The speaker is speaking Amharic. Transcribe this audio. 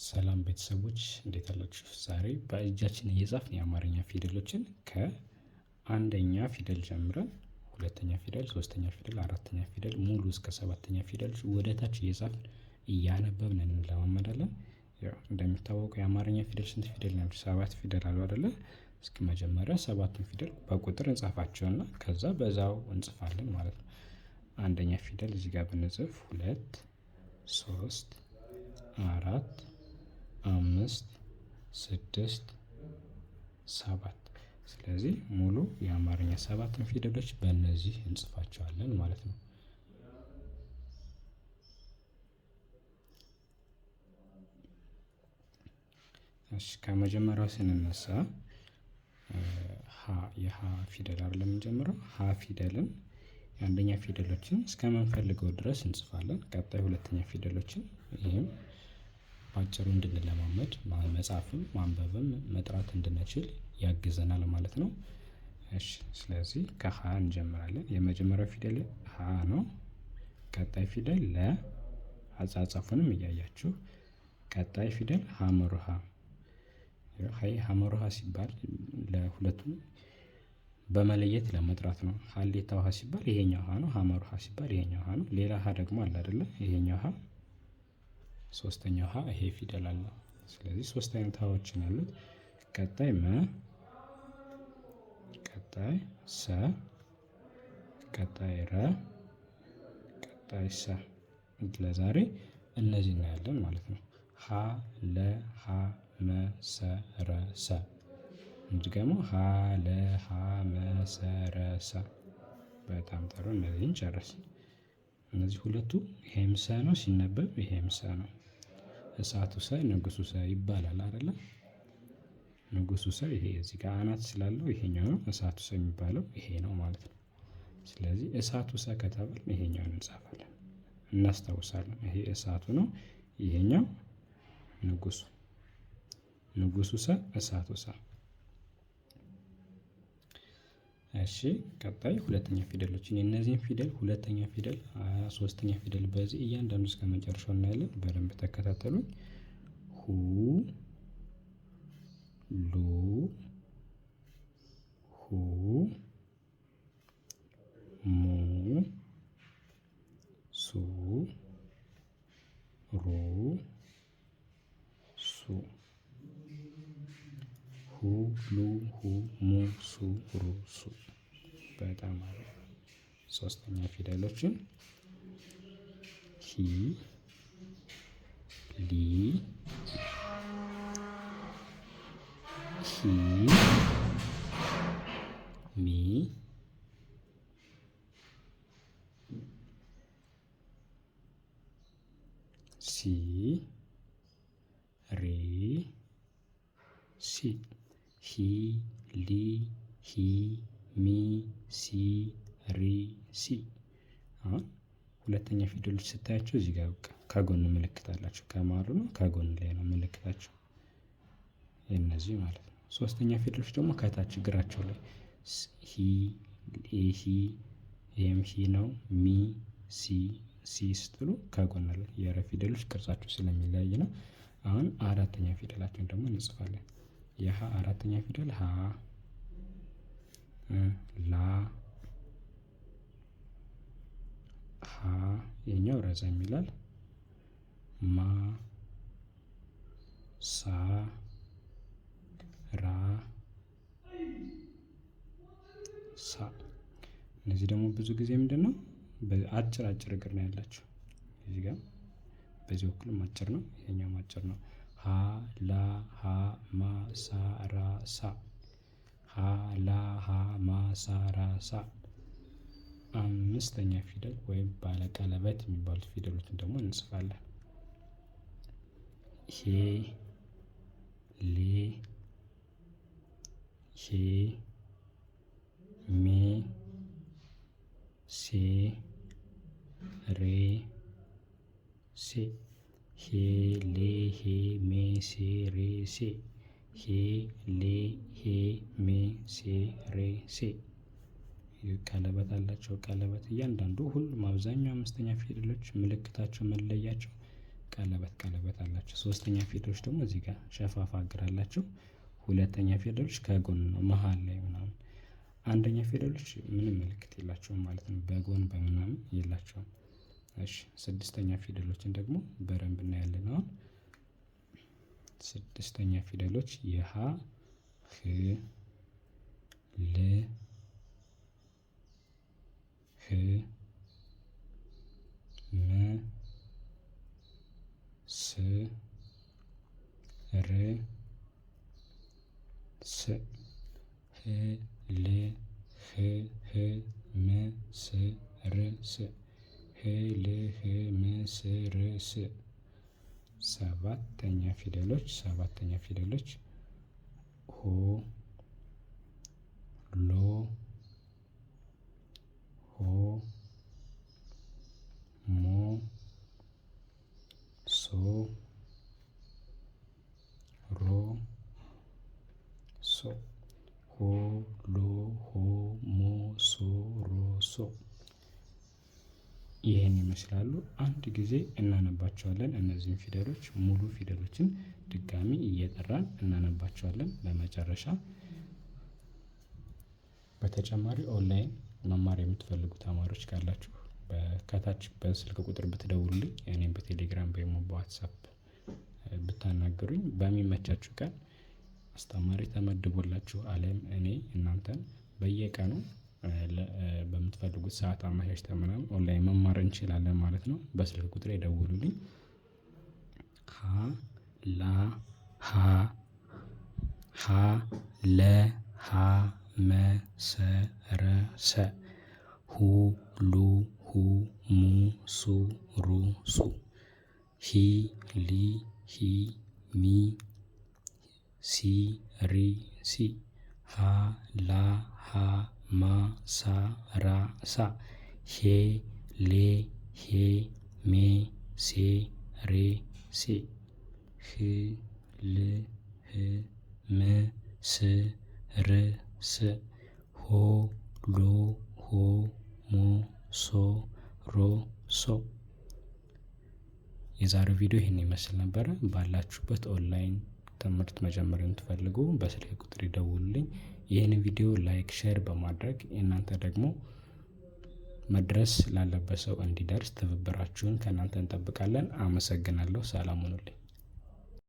ሰላም ቤተሰቦች እንዴት አላችሁ? ዛሬ በእጃችን እየጻፍን የአማርኛ ፊደሎችን ከአንደኛ ፊደል ጀምረን ሁለተኛ ፊደል፣ ሶስተኛ ፊደል፣ አራተኛ ፊደል ሙሉ እስከ ሰባተኛ ፊደል ወደ ታች እየጻፍን እያነበብን እንለማመዳለን። ያው እንደሚታወቀው የአማርኛ ፊደል ስንት ፊደል ናቸው? 7 ፊደል አሉ አይደለ? እስኪ መጀመሪያ 7ቱን ፊደል በቁጥር እንጻፋቸውና ከዛ በዛው እንጽፋለን ማለት ነው። አንደኛ ፊደል እዚህ ጋር ብንጽፍ 2 3 4 5 6 7። ስለዚህ ሙሉ የአማርኛ 7ን ፊደሎች በእነዚህ እንጽፋቸዋለን ማለት ነው። እሺ ከመጀመሪያው ስንነሳ የሀ ፊደል አይደለም የምንጀምረው። ሀ ፊደልን የአንደኛ ፊደሎችን እስከምንፈልገው ድረስ እንጽፋለን። ቀጣይ ሁለተኛ ፊደሎችን ይህም በአጭሩ እንድንለማመድ መጻፍም ማንበብም መጥራት እንድንችል ያግዘናል ማለት ነው። እሺ ስለዚህ ከሀ እንጀምራለን። የመጀመሪያው ፊደል ሀ ነው። ቀጣይ ፊደል ለ፣ አጻጻፉንም እያያችሁ። ቀጣይ ፊደል ሀመሩሃ። ሀመሩሃ ሲባል ለሁለቱም በመለየት ለመጥራት ነው። ሀሌታ ውሃ ሲባል ይሄኛው ሀ ነው። ሀመሩሃ ሲባል ይሄኛው ሀ ነው። ሌላ ሀ ደግሞ አለ አይደለ? ይሄኛው ሀ፣ ሶስተኛው ሀ ይሄ ፊደል አለ። ስለዚህ ሶስት አይነት ሀዎችን ያሉት። ቀጣይ መ፣ ቀጣይ ሰ፣ ቀጣይ ረ፣ ቀጣይ ሰ። ለዛሬ እነዚህ እናያለን ማለት ነው። ሀ ለ ሀ መ ሰ ረ ሰ። እንድገመው ሀ ለ ሀ መ ሰ ረ ሰ። በጣም ጥሩ። እነዚህን ጨረስን። እነዚህ ሁለቱ ይሄም ሰ ነው ሲነበብ፣ ይሄም ሰ ነው። እሳቱ ሰ ንጉሱ ሰ ይባላል አይደለ? ንጉሱ ሰ ይሄ እዚህ ጋር አናት ስላለው ይሄኛው ነው። እሳቱ ሰ የሚባለው ይሄ ነው ማለት ነው። ስለዚህ እሳቱ ሰ ከተባለ ይሄኛውን እንጻፋለን፣ እናስታውሳለን። ይሄ እሳቱ ነው፣ ይሄኛው ንጉሱ። ንጉሱ ሰ፣ እሳቱ ሰ። እሺ ቀጣይ ሁለተኛ ፊደሎችን የእነዚህን ፊደል ሁለተኛ ፊደል፣ ሶስተኛ ፊደል በዚህ እያንዳንዱ እስከ መጨረሻው እናያለን። በደንብ ተከታተሉኝ። ሁ ሉ ሁ ሙ ሱ ሩ ሱ ሁ ሉ ሁ ሙ ሱ ሩ ሱ። በጣም አሪፍ። ሶስተኛ ፊደሎችን ሂ ሊ ሂ ሚ ሲ ሪ ሲ። ሂ ሊ ሂ ሚ ሲ ሪ ሲ። አሁን ሁለተኛ ፊደሎች ስታያቸው እዚህ ጋር ከጎን ምልክት አላቸው። ከመሃሉ ነው ከጎን ላይ ነው ምልክታቸው እነዚህ ማለት ነው። ሶስተኛ ፊደሎች ደግሞ ከታች እግራቸው ላይ ሂ ሂ፣ ይሄም ሂ ነው። ሚ ሲ ሲ ስትሉ ከጎን ላይ የረ ፊደሎች ቅርጻቸው ስለሚለያይ ነው። አሁን አራተኛ ፊደላቸውን ደግሞ እንጽፋለን። የሀ አራተኛ ፊደል ሀ ላ ሀ፣ የኛው ረዘም ይላል። ማ ሳ ራ ሳ። እነዚህ ደግሞ ብዙ ጊዜ ምንድነው አጭር አጭር እግር ነው ያላቸው። እዚህ ጋር በዚህ በኩልም አጭር ነው፣ ይሄኛውም አጭር ነው። ሀ ላ ሀ ማ ሳ ራ ሳ። ሀ ላ ሀ ማ ሳ ራ ሳ። አምስተኛ ፊደል ወይም ባለቀለበት የሚባሉት ፊደሎችን ደግሞ እንጽፋለን። ሄ ሌ ሄ ሜ ሴ ሬ ሴ። ሄ ሌ ሄ ሜ ሴ ሬ ሴ። ሄ ሌ ሄ ሜ ሴ ሬ ሴ። ቀለበት አላቸው። ቀለበት እያንዳንዱ ሁሉም አብዛኛው አምስተኛ ፊደሎች ምልክታቸው መለያቸው ቀለበት አላቸው። ሶስተኛ ፊደሎች ደግሞ እዚህ ጋር ሸፋፋ እግር አላቸው። ሁለተኛ ፊደሎች ከጎን ነው መሃል ላይ ምናምን። አንደኛ ፊደሎች ምንም ምልክት የላቸውም ማለት ነው። በጎን በምናምን የላቸውም። እሺ ስድስተኛ ፊደሎችን ደግሞ በደንብ እናያለን። አሁን ስድስተኛ ፊደሎች የሀ ህ ል ህ ም ስ ር ስ ህ ል ህ ህ ም ስ ር ስ ህ ል ህ ም ስ ር ስ ሰባተኛ ፊደሎች ሆ ሎ ሆ ሞ ሶ ሮ ሶ ሆ ሎ ሆ ሞ ሶ ሮ ሶ ይህን ይመስላሉ። አንድ ጊዜ እናነባቸዋለን። እነዚህን ፊደሎች ሙሉ ፊደሎችን ድጋሚ እየጠራን እናነባቸዋለን። በመጨረሻ በተጨማሪ ኦንላይን መማር የምትፈልጉ ተማሪዎች ካላችሁ ከታች በስልክ ቁጥር ብትደውሉልኝ እኔም በቴሌግራም በኢሞ በዋትሳፕ ብታናገሩኝ በሚመቻችሁ ቀን አስተማሪ ተመድቦላችሁ አለም እኔ እናንተን በየቀኑ በምትፈልጉት ሰዓት አመቻችተን ምናምን ኦንላይን መማር እንችላለን ማለት ነው። በስልክ ቁጥሬ ደውሉልኝ። ሀ ላ ሀ ሀ ለ ሀ መ ሰ ረ ሰ ሁ ሉ ሁ ሙ ሱ ሩ ሱ ሂ ሊ ሂ ሚ ሲ ሪ ሲ ሀ ላ ሀ ማ ሳ ራ ሳ ሄ ሌ ሄ ሜ ሴ ሬ ሴ ህ ል ህ ም ስ ር ስ ሆ ሎ ሆ ሞ ሶ ሮ ሶ። የዛሬው ቪዲዮ ይህን ይመስል ነበረ። ባላችሁበት ኦንላይን ትምህርት መጀመር የምትፈልጉ በስልክ ቁጥር ይደውሉልኝ። ይህን ቪዲዮ ላይክ ሼር በማድረግ እናንተ ደግሞ መድረስ ላለበት ሰው እንዲደርስ ትብብራችሁን ከእናንተ እንጠብቃለን። አመሰግናለሁ። ሰላም ሁኑልኝ።